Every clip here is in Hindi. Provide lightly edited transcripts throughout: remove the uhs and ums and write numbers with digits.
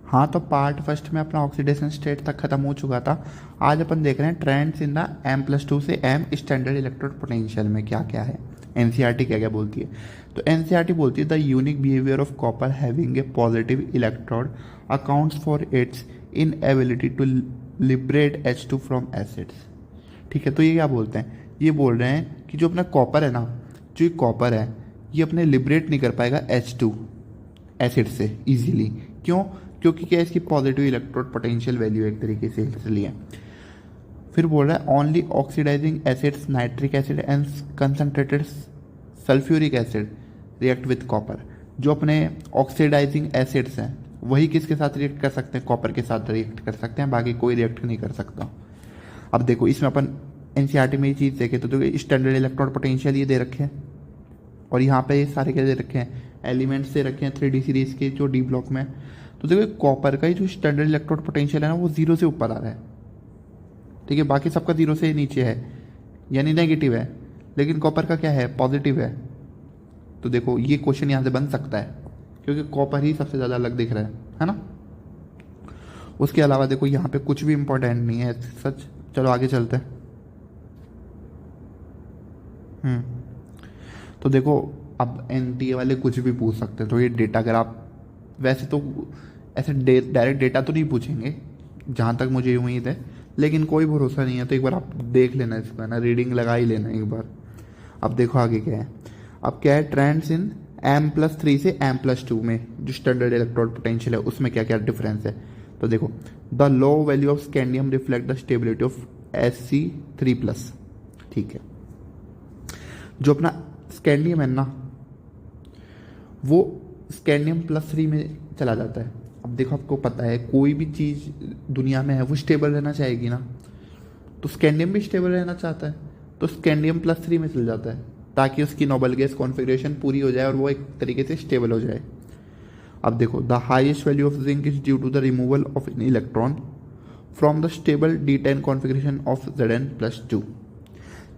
हाँ, तो पार्ट फर्स्ट में अपना ऑक्सीडेशन स्टेट तक खत्म हो चुका था। आज अपन देख रहे हैं ट्रेंड्स इन द M+2 से M स्टैंडर्ड इलेक्ट्रोड पोटेंशियल में क्या क्या है। एनसीईआरटी क्या क्या बोलती है? तो एनसीईआरटी बोलती है the unique behaviour of copper having a positive electrode accounts for its inability to liberate H2 from acids. ठीक है, तो ये क्या बोलते हैं? ये बोल रहे हैं कि जो अपना कॉपर है ना, जो ये कॉपर है ये अपने लिबरेट नहीं कर पाएगा H2 एसिड से इजीली। क्यों? क्योंकि क्या इसकी पॉजिटिव इलेक्ट्रोड पोटेंशियल वैल्यू एक तरीके से इसलिए। फिर बोल रहा है only oxidising acids nitric acid and concentrated sulphuric acid react with copper. जो अपने ऑक्सीडाइजिंग एसिड्स हैं वही किसके साथ रिएक्ट कर सकते हैं? कॉपर के साथ रिएक्ट कर सकते हैं, बाकी कोई रिएक्ट नहीं कर सकता। अब देखो इसमें अपन एनसीईआरटी में ये चीज़ देखें तो देखो स्टैंडर्ड इलेक्ट्रोड पोटेंशियल ये दे रखे हैं और यहाँ पे ये सारे क्या दे रखे हैं? एलिमेंट्स दे रखे हैं 3D सीरीज के जो डी ब्लॉक में। तो देखो कॉपर का ही जो स्टैंडर्ड इलेक्ट्रोड पोटेंशियल है ना वो 0 से ऊपर आ रहा है। ठीक है, बाकी सबका 0 से नीचे है यानी नेगेटिव है, लेकिन कॉपर का क्या है? पॉजिटिव है। तो देखो ये क्वेश्चन यहाँ से बन सकता है क्योंकि कॉपर ही सबसे ज़्यादा अलग दिख रहा है ना। उसके अलावा देखो यहाँ पे कुछ भी इंपॉर्टेंट नहीं है सच। चलो आगे चलते हैं। तो देखो अब एनटीए वाले कुछ भी पूछ सकते हैं, तो ये डेटा अगर आप वैसे तो ऐसे डायरेक्ट डेटा तो नहीं पूछेंगे जहाँ तक मुझे उम्मीद है, लेकिन कोई भरोसा नहीं है, तो एक बार आप देख लेना इसका ना, रीडिंग लगा ही लेना एक बार। अब देखो आगे क्या है। अब क्या है? ट्रेंड्स इन M+3 से M+2 में जो स्टैंडर्ड इलेक्ट्रोड पोटेंशियल है उसमें क्या क्या डिफरेंस है। तो देखो the low value of scandium reflect the stability of Sc3+। ठीक है, जो अपना स्कैंडियम है ना वो स्कैंडियम +3 में चला जाता है। अब देखो आपको पता है कोई भी चीज़ दुनिया में है वो स्टेबल रहना चाहेगी ना, तो स्कैंडियम भी स्टेबल रहना चाहता है, तो स्कैंडियम +3 में चल जाता है ताकि उसकी नोबल गैस कॉन्फ़िगरेशन पूरी हो जाए और वो एक तरीके से स्टेबल हो जाए। अब देखो the highest value of zinc is due to the removal of an electron from the stable D10 configuration of Zn+2।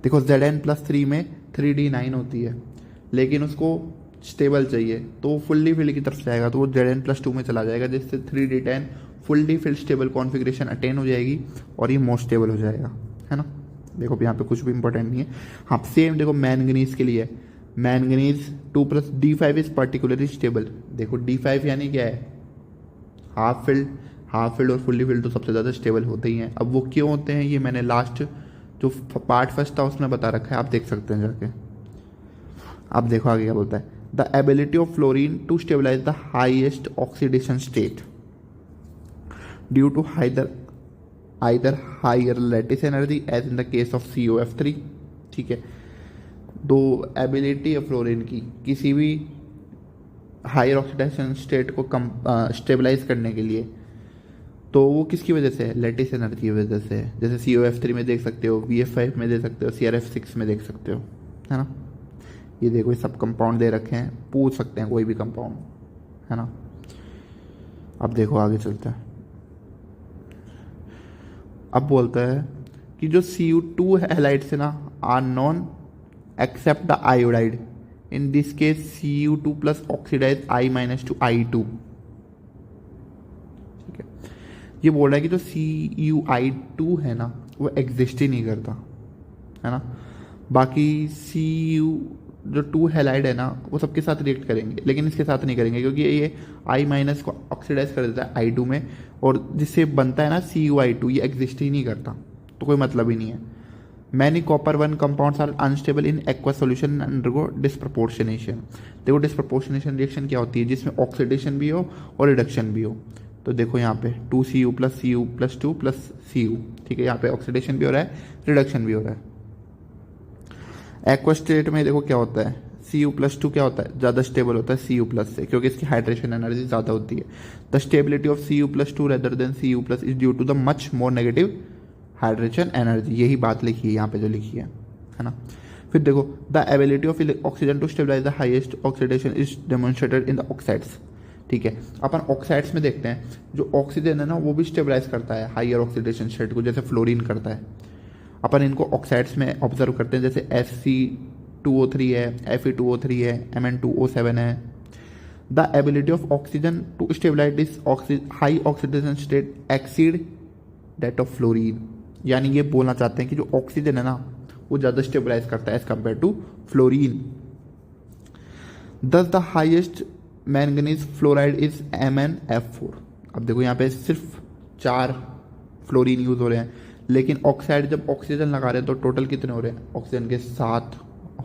देखो Zn+3 में 3D9 होती है, लेकिन उसको स्टेबल चाहिए तो वो फुल्ली फिल की तरफ जाएगा, तो वो Zn+2 में चला जाएगा, जिससे 3D10 fully fill stable configuration attain हो जाएगी और ये मोस्ट स्टेबल हो जाएगा, है ना। देखो यहाँ पे कुछ भी इंपॉर्टेंट नहीं है। हाँ सेम देखो मैंगनीज के लिए, manganese 2+ D5 is particularly stable. देखो D5 यानी क्या है? हाफ फिल्ड और फुल्ली फिल्ड तो सबसे ज़्यादा स्टेबल होते ही हैं। अब वो क्यों होते हैं ये मैंने लास्ट जो पार्ट फर्स्ट था उसमें बता रखा है, आप देख सकते हैं जाके। अब देखो आगे क्या बोलता है। The ability of fluorine to stabilize the highest oxidation state due to either higher lattice energy as in the case of COF3। ठीक है, दो एबिलिटी है फ्लोरीन की किसी भी हायर ऑक्सीडेशन स्टेट को कम स्टेबलाइज करने के लिए, तो वो किसकी वजह से है? लैटिस एनर्जी की वजह से है। जैसे COF3 में देख सकते हो, VF5 में देख सकते हो, CRF6 में देख सकते हो, है ना। ये देखो ये सब कंपाउंड दे रखे हैं, पूछ सकते हैं कोई भी कंपाउंड, है ना। अब देखो आगे चलते हैं। अब बोलता है कि जो Cu2 हैलाइड से ना are known except the iodide, in this case Cu2+ oxidize I- to I2। ठीक है, ये बोल रहा है कि जो CuI2 है ना वो एग्जिस्ट ही नहीं करता, है ना। बाकी Cu जो 2 हैलाइड है ना वो सबके साथ रिएक्ट करेंगे, लेकिन इसके साथ नहीं करेंगे क्योंकि ये I- को ऑक्सीडाइज कर देता है I2 में, और जिससे बनता है ना CuI2 ये एग्जिस्ट ही नहीं करता, तो कोई मतलब ही नहीं है। Many copper 1 compounds are unstable in aqueous solution undergo disproportionation. देखो डिस्प्रपोर्शनेशन रिएक्शन क्या होती है? जिसमें ऑक्सीडेशन भी हो और रिडक्शन भी हो। तो देखो यहाँ पे 2Cu + Cu + 2 + Cu। ठीक है, यहाँ पे ऑक्सीडेशन भी हो रहा है, रिडक्शन भी हो रहा है। एक्वा स्टेट में देखो क्या होता है? Cu+2 क्या होता है? ज़्यादा स्टेबल होता है Cu+ से, क्योंकि इसकी हाइड्रेशन एनर्जी ज़्यादा होती है। The stability of Cu+2 rather than Cu+ is due to the much more negative hydration energy. यही बात लिखी है यहाँ पे जो लिखी है ना। फिर देखो the ability of oxygen to stabilize the highest oxidation is demonstrated in the oxides. ठीक है, अपन ऑक्साइड्स में देखते हैं जो ऑक्सीजन है ना वो भी स्टेबलाइज करता है हाइयर ऑक्सीडेशन स्टेट को, जैसे फ्लोरीन करता है। अपन इनको ऑक्साइड्स में ऑब्जर्व करते हैं, जैसे Sc2O3 है, Fe2O3 है, Mn2O7 है। The ability of oxygen to stabilize this high oxidation state exceed that of fluorine. यानी ये बोलना चाहते हैं कि जो ऑक्सीजन है ना वो ज़्यादा स्टेबलाइज करता है एज कम्पेयर टू फ्लोरीन। दस the highest manganese fluoride is MnF4। अब देखो यहाँ पे सिर्फ 4 फ्लोरीन यूज हो रहे हैं, लेकिन ऑक्साइड जब ऑक्सीजन लगा रहे हैं तो टोटल कितने हो रहे हैं, ऑक्सीजन के 7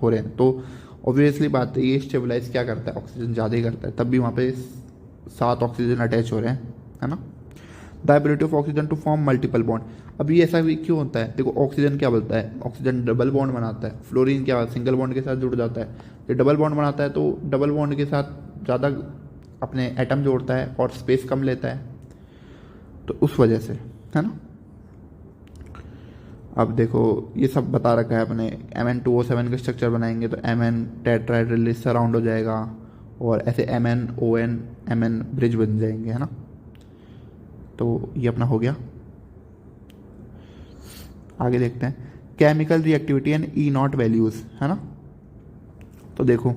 हो रहे हैं। तो ऑब्वियसली बात है ये स्टेबलाइज क्या करता है, ऑक्सीजन ज़्यादा ही करता है, तब भी वहाँ पे 7 ऑक्सीजन अटैच हो रहे हैं, है ना। The ability of oxygen to form multiple bond. अब ये ऐसा भी क्यों होता है, देखो ऑक्सीजन क्या बोलता है, ऑक्सीजन डबल बॉन्ड बनाता है, फ्लोरीन क्या सिंगल बॉन्ड के साथ जुड़ जाता है। ये डबल बॉन्ड बनाता है तो डबल बॉन्ड के साथ ज़्यादा अपने एटम जोड़ता है और स्पेस कम लेता है, तो उस वजह से, है ना। अब देखो ये सब बता रखा है अपने, Mn2O7 का स्ट्रक्चर बनाएंगे तो Mn टेट्राहाइड्रल सराउंड हो जाएगा और ऐसे MnON Mn ब्रिज बन जाएंगे, है ना। तो ये अपना हो गया। आगे देखते हैं chemical reactivity and E0 values, है ना। तो देखो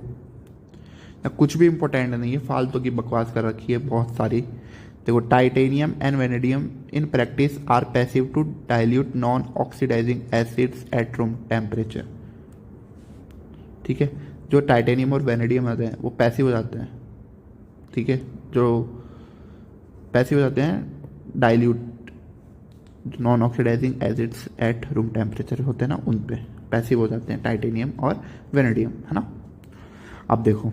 कुछ भी इंपॉर्टेंट नहीं है, फालतू की बकवास कर रखी है बहुत सारी। देखो titanium and vanadium in practice are passive to dilute non oxidizing acids at room temperature. ठीक है, जो टाइटेनियम और वेनेडियम होते हैं वो पैसिव हो जाते हैं, ठीक है, जो पैसिव हो जाते हैं dilute non oxidizing acids at room temperature होते हैं ना, उन पे पैसिव हो जाते हैं टाइटेनियम और वेनेडियम, है ना। अब देखो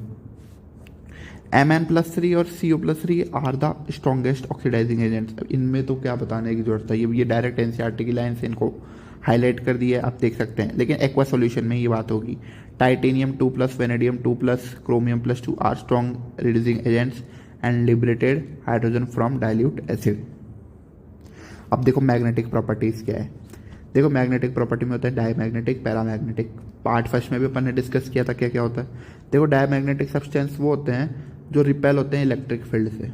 Mn+3 और CO+3 are the strongest oxidizing agents. इनमें तो क्या बताने की जरूरत है, ये डायरेक्ट एनसीईआरटी की लाइन से इनको हाईलाइट कर दिया है, आप देख सकते हैं। लेकिन एक्वा सॉल्यूशन में ये बात होगी, titanium 2+, vanadium 2+, chromium +2 are strong reducing agents and liberated hydrogen from dilute acid. अब देखो मैग्नेटिक प्रॉपर्टीज क्या है। देखो मैग्नेटिक प्रॉपर्टी में होता है डायमैग्नेटिक, पैरामैग्नेटिक। पार्ट फर्स्ट में भी अपन ने डिस्कस किया था क्या क्या होता है। देखो डायमैग्नेटिक सब्सटेंस वो होते हैं जो रिपेल होते हैं इलेक्ट्रिक फील्ड से,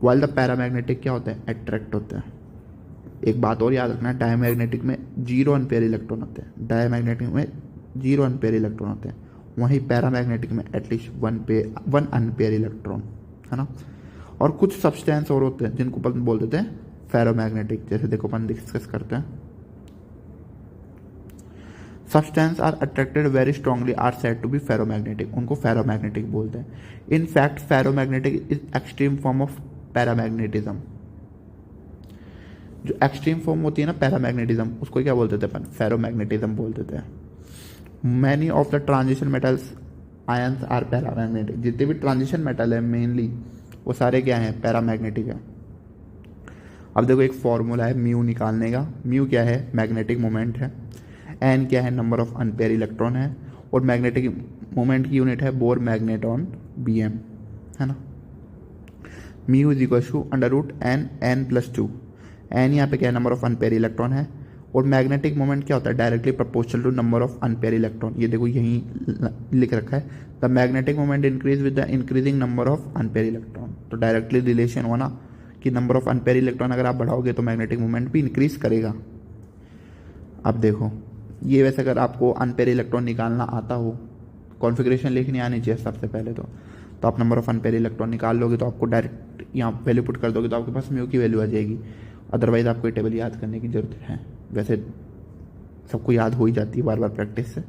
वाइल द पैरामैग्नेटिक क्या होते हैं, अट्रैक्ट होते हैं। एक बात और याद रखना, डायमैग्नेटिक में 0 अनपेयर इलेक्ट्रॉन होते हैं, डायमैग्नेटिक में 0 अनपेयर इलेक्ट्रॉन होते हैं, वहीं पैरामैग्नेटिक में एटलीस्ट 1 अनपेयर इलेक्ट्रॉन, है ना। और कुछ सब्सटेंस और होते हैं जिनको अपन बोल देते हैं फेरोमैग्नेटिक, जैसे देखो अपन डिस्कस करते हैं। Substance are attracted very strongly are said to be ferromagnetic, उनको फेरोमैग्नेटिक बोलते हैं। In fact ferromagnetic is extreme form of paramagnetism. जो एक्सट्रीम फॉर्म होती है ना पैरामैग्नेटिज्म, उसको क्या बोलते थे अपन, फेरोमैग्नेटिज्म बोलते थे। Many of the transition metals ions are paramagnetic. जितने भी ट्रांजिशन मेटल है मेनली वो सारे क्या हैं, पैरामैग्नेटिक है। अब देखो एक फॉर्मूला है म्यू निकालने का। म्यू क्या है, मैग्नेटिक मोमेंट है। एन क्या है, नंबर ऑफ अनपेयर इलेक्ट्रॉन है। और मैग्नेटिक मोमेंट की यूनिट है बोर मैग्नेट ऑन BM, है ना। Mu is equal to √n+2। N यहाँ पे क्या है, नंबर ऑफ अनपेयर इलेक्ट्रॉन है। और मैग्नेटिक मोमेंट क्या होता है, directly proportional to number of unpaired electron. ये देखो यहीं लिख रखा है, the magnetic moment increase with the increasing number of unpaired electron. तो डायरेक्टली रिलेशन हुआ ना कि नंबर ऑफ अनपेयर इलेक्ट्रॉन अगर आप बढ़ाओगे तो मैग्नेटिक मोमेंट भी इंक्रीज करेगा। अब देखो ये वैसे अगर आपको अनपेयर इलेक्ट्रॉन निकालना आता हो, कॉन्फ़िगरेशन लिखनी आनी चाहिए सबसे पहले तो आप नंबर ऑफ अनपेयर इलेक्ट्रॉन निकाल लोगे तो आपको डायरेक्ट यहाँ वैल्यू पुट कर दोगे तो आपके पास म्यू की वैल्यू आ जाएगी। अदरवाइज आपको ये टेबल याद करने की जरूरत है, वैसे सबको याद हो ही जाती है बार बार प्रैक्टिस से।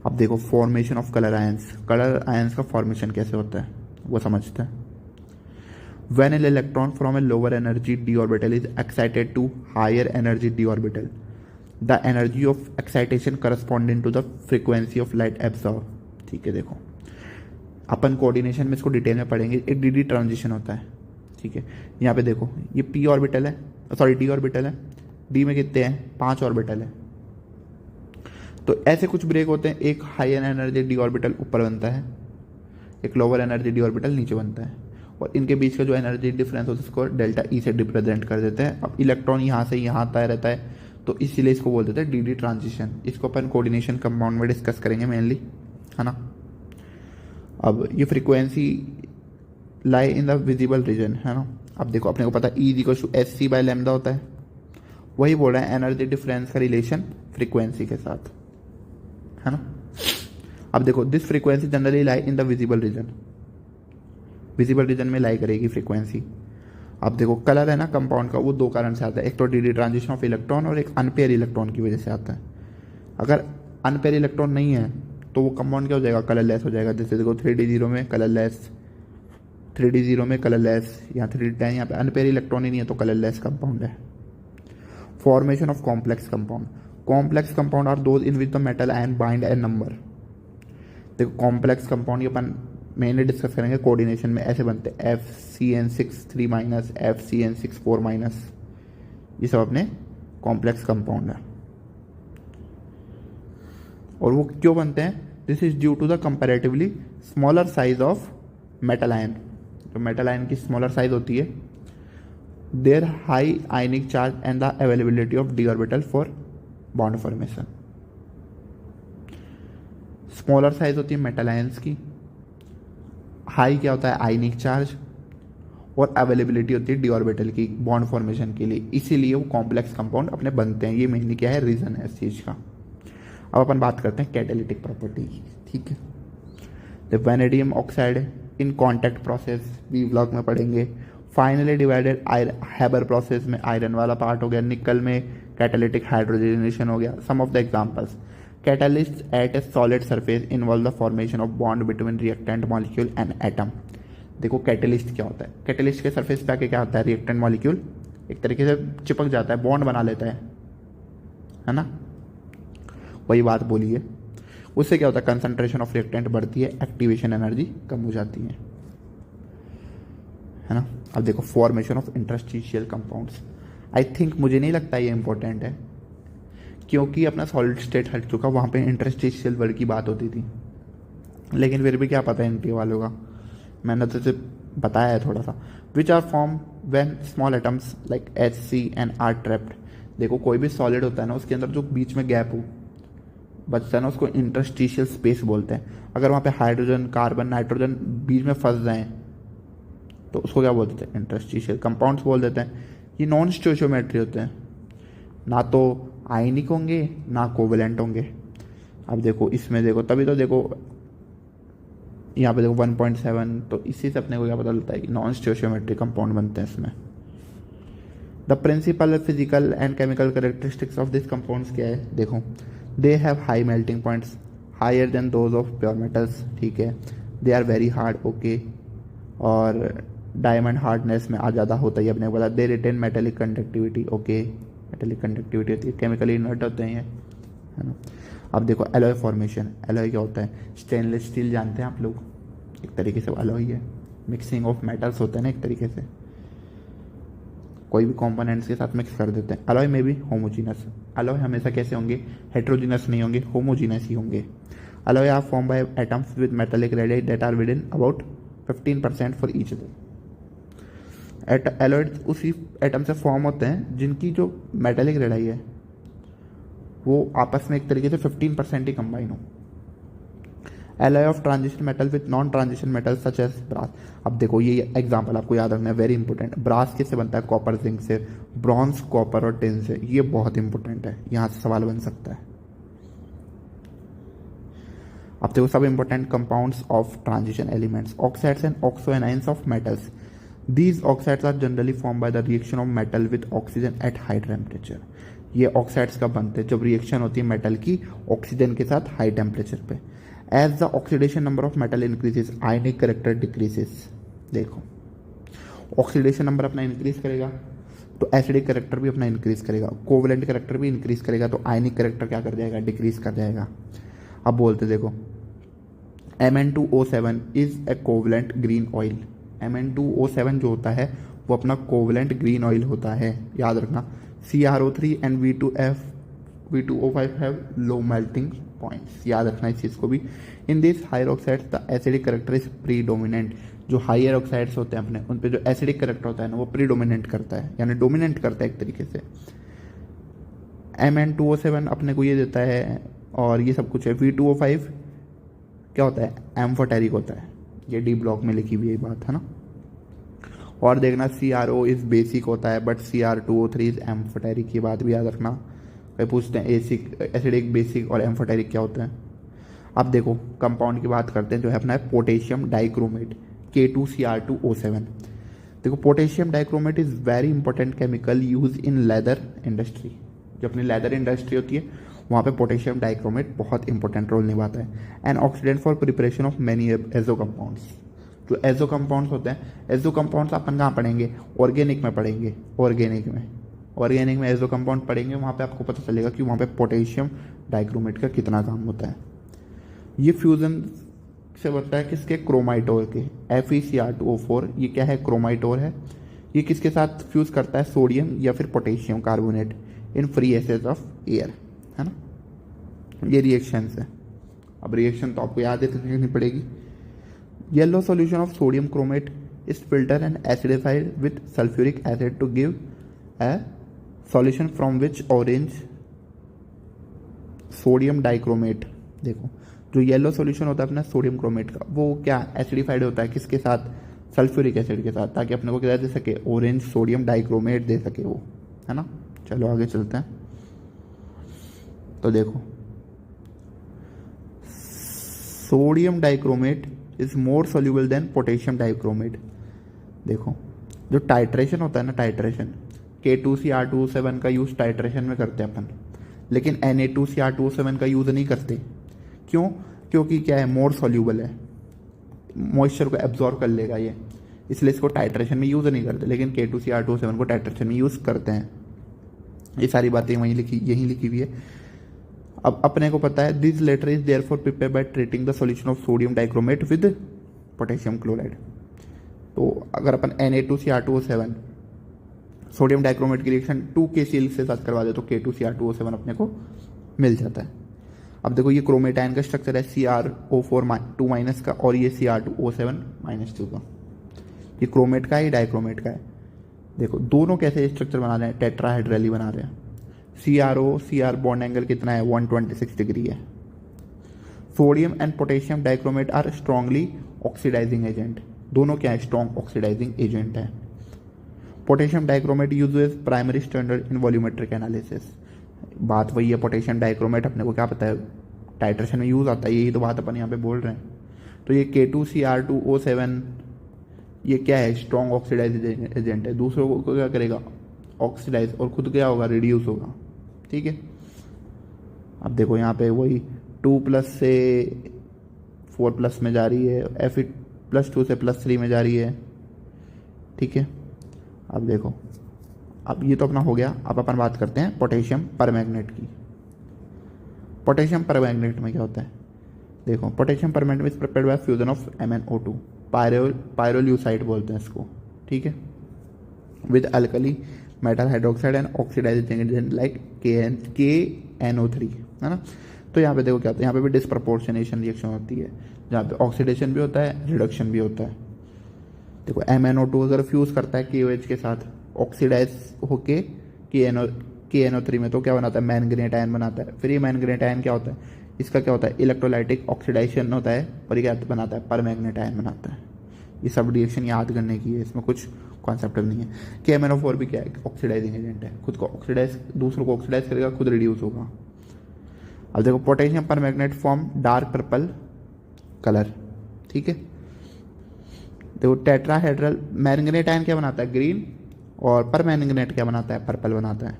अब देखो formation of colour ions. Colour ions का फॉर्मेशन कैसे होता है वो समझते हैं। When an electron from a lower energy d orbital is excited to higher energy d orbital, the energy of excitation corresponding to the frequency of light absorbed। ठीक है, देखो अपन कोऑर्डिनेशन में इसको डिटेल में पढ़ेंगे। एक डी ट्रांजिशन होता है, ठीक है। यहाँ पे देखो ये p ऑर्बिटल है, सॉरी d ऑर्बिटल है। d में कितने हैं, 5 ऑर्बिटल है। तो ऐसे कुछ ब्रेक होते हैं, एक हायर एनर्जी d ऑर्बिटल ऊपर बनता है, एक लोअर एनर्जी d ऑर्बिटल नीचे बनता है, और इनके बीच का जो एनर्जी डिफरेंस होता है उसको डेल्टा ई से रिप्रेजेंट कर देते हैं। अब इलेक्ट्रॉन यहाँ से यहाँ आता रहता है तो इसीलिए इसको बोल देते हैं डी ट्रांजिशन। इसको अपन कोऑर्डिनेशन कंपाउंड में डिस्कस करेंगे मेनली, है ना। अब ये frequency lie in the visible region, है ना। अब देखो अपने को पता है E=hc/λ होता है, वही बोल रहा है एनर्जी डिफरेंस का रिलेशन फ्रीक्वेंसी के साथ, है ना। अब देखो this frequency generally lie in the visible region में लाई करेगी फ्रीक्वेंसी। अब देखो कलर है ना कंपाउंड का, वो दो कारण से आता है, एक तो डी ट्रांजिशन ऑफ इलेक्ट्रॉन और एक अनपेयर इलेक्ट्रॉन की वजह से आता है। अगर अनपेयर इलेक्ट्रॉन नहीं है तो वो कंपाउंड क्या हो जाएगा, कलरलेस हो जाएगा। जैसे देखो 3D0 में कलरलेस, 3D0 में कलरलेस, यहाँ 3D10, यहाँ पे अनपेयर इलेक्ट्रॉन ही नहीं है तो कलरलेस कंपाउंड है। Formation of complex compound, complex compound are those in which the metal ion bind an number. देखो कॉम्प्लेक्स कंपाउंड ये अपन मेनली डिस्कस करेंगे कोऑर्डिनेशन में, ऐसे बनते हैं FCN6 3- FCN6 4-, ये सब अपने कॉम्प्लेक्स कंपाउंड है। और वो क्यों बनते हैं, this is due to the comparatively smaller size of metal ion. जो मेटल आयन की स्मॉलर साइज होती है, their high ionic charge and the availability of d orbital for bond formation. Smaller size होती है मेटल आयंस की, हाई क्या होता है आयनिक चार्ज, और अवेलेबिलिटी होती है डी ऑर्बिटल की बॉन्ड फॉर्मेशन के लिए, इसीलिए वो कॉम्प्लेक्स कंपाउंड अपने बनते हैं। ये मेनली क्या है, रीजन है इस चीज़ का। अब अपन बात करते हैं कैटालिटिक प्रॉपर्टी की, ठीक है। The vanadium oxide in contact process B block में पढ़ेंगे। फाइनली डिवाइडेड हैबर प्रोसेस में आयरन वाला पार्ट हो गया, निकल में कैटालिटिक हाइड्रोजनेशन हो गया। Some of the examples, catalyst at a solid surface involve the formation of bond between reactant molecule and atom. देखो कैटलिस्ट क्या होता है, कैटलिस्ट के सरफेस पे आके क्या होता है, रिएक्टेंट मॉलिक्यूल एक तरीके से चिपक जाता है, बॉन्ड बना लेता है ना, वही बात बोली है। उससे क्या होता है, कंसंट्रेशन ऑफ रिएक्टेंट बढ़ती है, एक्टिवेशन एनर्जी कम हो जाती है ना। अब देखो formation of interstitial compounds, I think मुझे नहीं लगता ये इंपॉर्टेंट है, क्योंकि अपना सॉलिड स्टेट हट चुका, वहाँ पे इंटरस्टिशियल वर्ड की बात होती थी, लेकिन फिर भी क्या पता है एनपी वालों का, मैंने तो सिर्फ बताया है थोड़ा सा। Which are form when small atoms like HC and are trapped. देखो कोई भी सॉलिड होता है ना, उसके अंदर जो बीच में गैप हो बचता है ना, उसको इंटरस्टिशियल स्पेस बोलते हैं। अगर वहाँ पे हाइड्रोजन कार्बन नाइट्रोजन बीच में फंस जाएं तो उसको क्या बोल देते हैं, इंटरस्टिशियल कंपाउंड्स बोल देते हैं। ये नॉन स्टोइचियोमेट्री होते हैं, ना तो आयनिक होंगे ना कोवेलेंट होंगे। अब देखो इसमें देखो, तभी तो देखो यहाँ पे देखो 1.7, तो इसी से अपने को क्या पता चलता है कि नॉन स्टोइचियोमेट्रिक कंपाउंड बनते हैं इसमें। The principal physical and chemical characteristics of this compounds क्या है, देखो they have high melting points higher than those of pure metals, ठीक है। They are very hard, okay, और डायमंड हार्डनेस में आ ज़्यादा होता है अपने को पता। They retain metallic conductivity, okay, metallic conductivity होती है, केमिकली इनर्ट होते हैं, है ना। अब देखो एलॉय फॉर्मेशन, एलॉय क्या होता है, स्टेनलेस स्टील जानते हैं आप लोग, एक तरीके से एलॉय है, मिक्सिंग ऑफ मेटल्स होता है ना एक तरीके से, कोई भी कंपोनेंट्स के साथ मिक्स कर देते हैं। एलॉय में भी होमोजीनस, एलॉय हमेशा कैसे होंगे, हेट्रोजीनस नहीं होंगे, होमोजीनस ही होंगे। Alloy are form by atoms with metallic radii that are within about 15% for each other. Alloyed उसी एटम से फॉर्म होते हैं जिनकी जो मेटेलिक रेडाई है वो आपस में एक तरीके से 15% ही कंबाइन हो। Alloy of transition metal with non transition metal such as brass. अब देखो ये एग्जांपल आपको याद रखना है, वेरी इंपॉर्टेंट। ब्रास किससे बनता है, कॉपर जिंक से, ब्रॉन्ज कॉपर और टिन से, ये बहुत इंपॉर्टेंट है, यहाँ से सवाल बन सकता है। अब देखो सब important compounds of transition elements, oxides and oxoanions of metals. These oxides are generally formed by the reaction of metal with oxygen at high temperature. ये ऑक्साइड्स कब बनते हैं, जब रिएक्शन होती है मेटल की ऑक्सीजन के साथ हाई टेम्परेचर पे। As the oxidation number of metal increases ionic character decreases. देखो ऑक्सीडेशन नंबर अपना इंक्रीज करेगा तो एसिडिक करेक्टर भी अपना इंक्रीज करेगा, कोवेलेंट करेक्टर भी इंक्रीज करेगा, तो आयनिक करेक्टर क्या कर जाएगा, डिक्रीज कर जाएगा। अब बोलते देखो Mn2O7 is a covalent green oil. Mn2O7 जो होता है वो अपना कोवेलेंट ग्रीन ऑयल होता है, याद रखना। CrO3 and V2O5 have low melting points, याद रखना इस चीज़ को भी। In this higher oxides the acidic character is predominant. जो हायर ऑक्साइड्स होते हैं अपने, उन पे जो एसिडिक करेक्टर होता है ना वो प्रीडोमिनेंट करता है, यानी डोमिनेंट करता है एक तरीके से। Mn2O7 अपने को ये देता है और ये सब कुछ है। V2O5 क्या होता है, एम्फोटेरिक होता है, ये डी ब्लॉक में लिखी हुई बात है ना। और देखना CrO इज बेसिक होता है बट Cr2O3 इज एम्फोटेरिक, की बात भी याद रखना। कहीं पूछते हैं एसिडिक बेसिक और एम्फोटेरिक क्या होता है। अब देखो कंपाउंड की बात करते हैं, जो है अपना है पोटेशियम डाइक्रोमेट K2Cr2O7। देखो potassium dichromate is very important chemical use in leather industry. जो अपनी लेदर इंडस्ट्री होती है वहाँ पे पोटेशियम डाइक्रोमेट बहुत इंपॉर्टेंट रोल निभाता है। And oxidant for preparation of many azo compounds. जो एजो कंपाउंड्स होते हैं, एजो कंपाउंड्स अपन कहाँ पढ़ेंगे, ऑर्गेनिक में पढ़ेंगे। ऑर्गेनिक में एजो कंपाउंड पढ़ेंगे, वहाँ पे आपको पता चलेगा कि वहाँ पे पोटेशियम डाइक्रोमेट का कितना काम होता है। ये फ्यूजन से बनता है किसके, क्रोमाइटोर के FeCr2O4। ये क्या है, क्रोमाइटोर है। ये किसके साथ फ्यूज करता है, सोडियम या फिर potassium carbonate in free access of air, है ना। ये रिएक्शंस है। अब रिएक्शन तो आपको याद रखनी पड़ेगी। Yellow solution of sodium chromate is filter and acidified with sulphuric acid to give a solution from which orange sodium dichromate. देखो जो येलो सॉल्यूशन होता है अपना सोडियम क्रोमेट का, वो क्या एसिडिफाइड होता है किसके साथ, सल्फ्यूरिक एसिड के साथ, ताकि अपने को क्या दे सके, ऑरेंज सोडियम डाइक्रोमेट दे सके वो, है ना। चलो आगे चलते हैं। तो देखो sodium dichromate is more soluble than potassium dichromate. देखो जो टाइट्रेशन होता है ना, टाइट्रेशन K2Cr2O7 का यूज़ टाइट्रेशन में करते हैं अपन, लेकिन Na2Cr2O7 का यूज़ नहीं करते। क्यों, क्योंकि क्या है, मोर सोल्यूबल है, मॉइस्चर को एब्जॉर्ब कर लेगा ये, इसलिए इसको टाइट्रेशन में यूज़ नहीं करते। लेकिन K2Cr2O7 को टाइट्रेशन में यूज़ करते हैं। ये सारी बातें यहीं लिखी हुई है। अब अपने को पता है this latter is therefore prepare by treating the solution of sodium dichromate with potassium chloride. तो अगर अपन Na2Cr2O7 सोडियम डाइक्रोमेट की रिएक्शन 2KCl के साथ करवा दे तो K2Cr2O7 अपने को मिल जाता है। अब देखो ये क्रोमेटाइन का स्ट्रक्चर है CrO4 का, और ये Cr2O7 का। ये क्रोमेट का है, ये डाइक्रोमेट का है। देखो दोनों कैसे स्ट्रक्चर बना रहे हैं, टेट्राहेड्रली बना रहे हैं। CrO बॉन्ड एंगल कितना है, 126 डिग्री है। Sodium and potassium dichromate are strongly oxidizing agent. दोनों क्या है, स्ट्रॉन्ग ऑक्सीडाइजिंग एजेंट है। Potassium dichromate uses primary standard in volumetric analysis. बात वही है, पोटेशियम डाइक्रोमेट अपने को क्या पता है, टाइट्रेशन में यूज आता है, यही तो बात अपन यहाँ पे बोल रहे हैं। तो ये K2Cr2O7 ये क्या है, स्ट्रॉन्ग ऑक्सीडाइज एजेंट है। दूसरों को क्या करेगा, ऑक्सीडाइज, और खुद क्या होगा, रिड्यूस होगा। ठीक है। अब देखो यहाँ पे वही 2+ से 4+ में जा रही है, Fe+2 से +3 में जा रही है। ठीक है। अब देखो, अब ये तो अपना हो गया। अब अपन बात करते हैं पोटेशियम परमैंगनेट की। पोटेशियम परमैंगनेट में क्या होता है, देखो potassium permanganate is prepared by fusion of MnO2, pyrolusite बोलते हैं इसको। ठीक है। With alkali metal hydroxide and oxidizing agent like KNO3, है ना। तो यहाँ पे देखो क्या होता है, यहाँ पे भी डिस्प्रपोर्शनेशन रिएक्शन होती है, जहाँ पे ऑक्सीडेशन भी होता है, रिडक्शन भी होता है। देखो MnO2 अगर फ्यूज करता है KOH के साथ, ऑक्सीडाइज होके KNO3 में, तो क्या बनाता है, मैंगनेट आयन बनाता है। फिर ये मैंगनेट आयन क्या होता है, इसका क्या होता है, इलेक्ट्रोलाइटिक ऑक्सीडाइजेशन होता है, और ये क्या बनाता है, परमैंगनेट आयन बनाता है। ये सब रिएक्शन याद करने की है, इसमें कुछ कॉन्सेप्ट नहीं है। KMnO4 भी क्या है, ऑक्सीडाइजिंग एजेंट है, खुद को ऑक्सीडाइज, दूसरों को ऑक्सीडाइज करेगा, खुद रिड्यूस होगा। अब देखो potassium permanganate form dark purple colour. ठीक है। देखो टेट्राहेड्रल मैंगनेट आयन क्या बनाता है, ग्रीन, और परमैंगनेट क्या बनाता है, पर्पल बनाता है।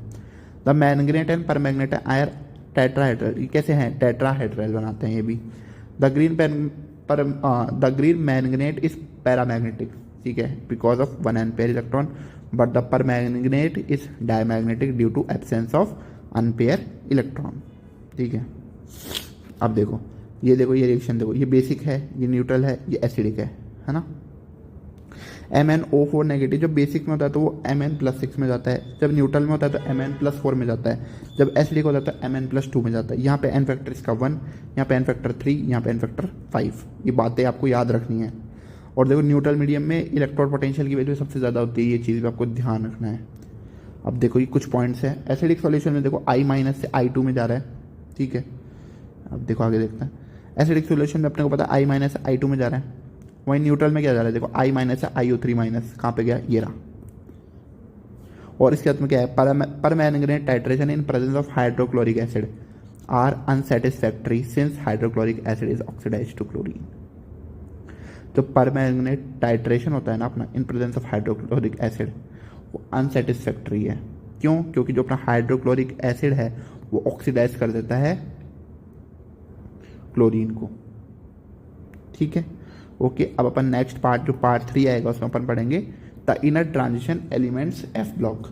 The manganate and permanganate are tetrahedral, ये कैसे हैं, टेट्राहेड्रल बनाते हैं ये भी। The green manganate is paramagnetic, ठीक है, because of 1 unpaired electron, but the permanganate is diamagnetic due to absence of unpaired electron. ठीक है। अब देखो ये रिएक्शन देखो, ये बेसिक है, ये न्यूट्रल है, ये एसिडिक है ना। MnO4 नेगेटिव जब बेसिक में होता है तो वो Mn+6 में जाता है, जब न्यूट्रल में होता है तो Mn+4 में जाता है, जब एसिडिक होता है तो Mn+2 में जाता है। यहाँ पे n फैक्टर इसका 1, यहाँ पे n फैक्टर 3, यहाँ पे n फैक्टर 5। ये बातें आपको याद रखनी है। और देखो न्यूट्रल मीडियम में इलेक्ट्रॉन पोटेंशियल की वैल्यू सबसे ज़्यादा होती है, ये चीज़ भी आपको ध्यान रखना है। अब देखो ये कुछ पॉइंट्स है, एसिडिक सॉल्यूशन में देखो I- से I2 में जा रहा है। ठीक है। अब देखो आगे देखते हैं, एसिडिक सॉल्यूशन में अपने को पता है I- से I2 में जा रहा है। वहीं न्यूट्रल में क्या जा रहा है, देखो I- से IO3-, कहाँ पे गया, ये रहा। और इसके बाद में क्या है, permanganate titration in presence of hydrochloric acid. Are unsatisfactory since hydrochloric acid is oxidize to chlorine. जो परमैंगनेट टाइट्रेशन होता है ना अपना in presence of hydrochloric acid, वो अनसेटिस्फैक्ट्री है। क्यों? क्योंकि जो अपना हाइड्रोक्लोरिक एसिड है वो ऑक्सीडाइज कर देता है क्लोरीन को। ठीक है, ओके। अब अपन नेक्स्ट पार्ट जो पार्ट 3 आएगा उसमें अपन पढ़ेंगे the inner transition elements F block.